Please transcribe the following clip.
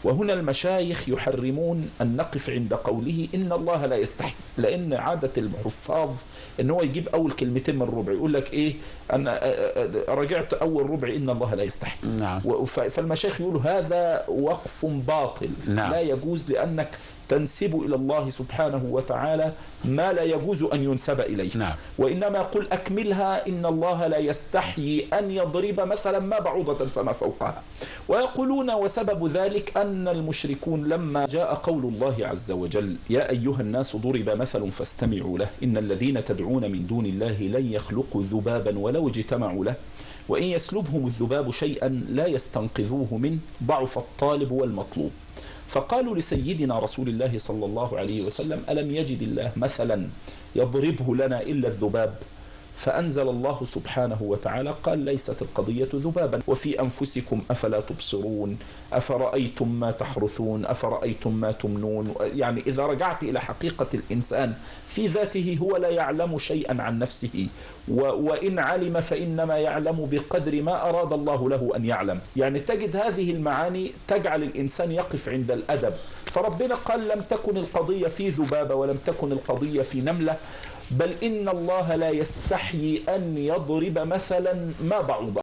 وهنا المشايخ يحرمون أن نقف عند قوله إن الله لا يستحي، لأن عادة الحفاظ إن هو يجيب أول كلمتين من الربع يقول لك إيه أنا رجعت أول ربع إن الله لا يستحي. نعم. فالمشايخ يقولوا هذا وقف باطل. نعم. لا يجوز، لأنك تنسب إلى الله سبحانه وتعالى ما لا يجوز أن ينسب إليه. نعم. وإنما يقول أكملها إن الله لا يستحيي أن يضرب مثلا ما بعوضة فما فوقها. ويقولون وسبب ذلك أن المشركون لما جاء قول الله عز وجل يا أيها الناس ضرب مثل فاستمعوا له إن الذين تدعون من دون الله لن يخلقوا ذبابا ولو اجتمعوا له وإن يسلبهم الذباب شيئا لا يستنقذوه منه ضعف الطالب والمطلوب. فقالوا لسيدنا رسول الله صلى الله عليه وسلم ألم يجد الله مثلا يضربه لنا إلا الذباب؟ فأنزل الله سبحانه وتعالى قال ليست القضية ذبابا وفي أنفسكم أفلا تبصرون أفرأيتم ما تحرثون أفرأيتم ما تمنون. يعني إذا رجعت إلى حقيقة الإنسان في ذاته هو لا يعلم شيئا عن نفسه، وإن علم فإنما يعلم بقدر ما أراد الله له أن يعلم. يعني تجد هذه المعاني تجعل الإنسان يقف عند الأدب. فربنا قال لم تكن القضية في ذبابة ولم تكن القضية في نملة، بل إن الله لا يستحيي أن يضرب مثلا ما بعوضة.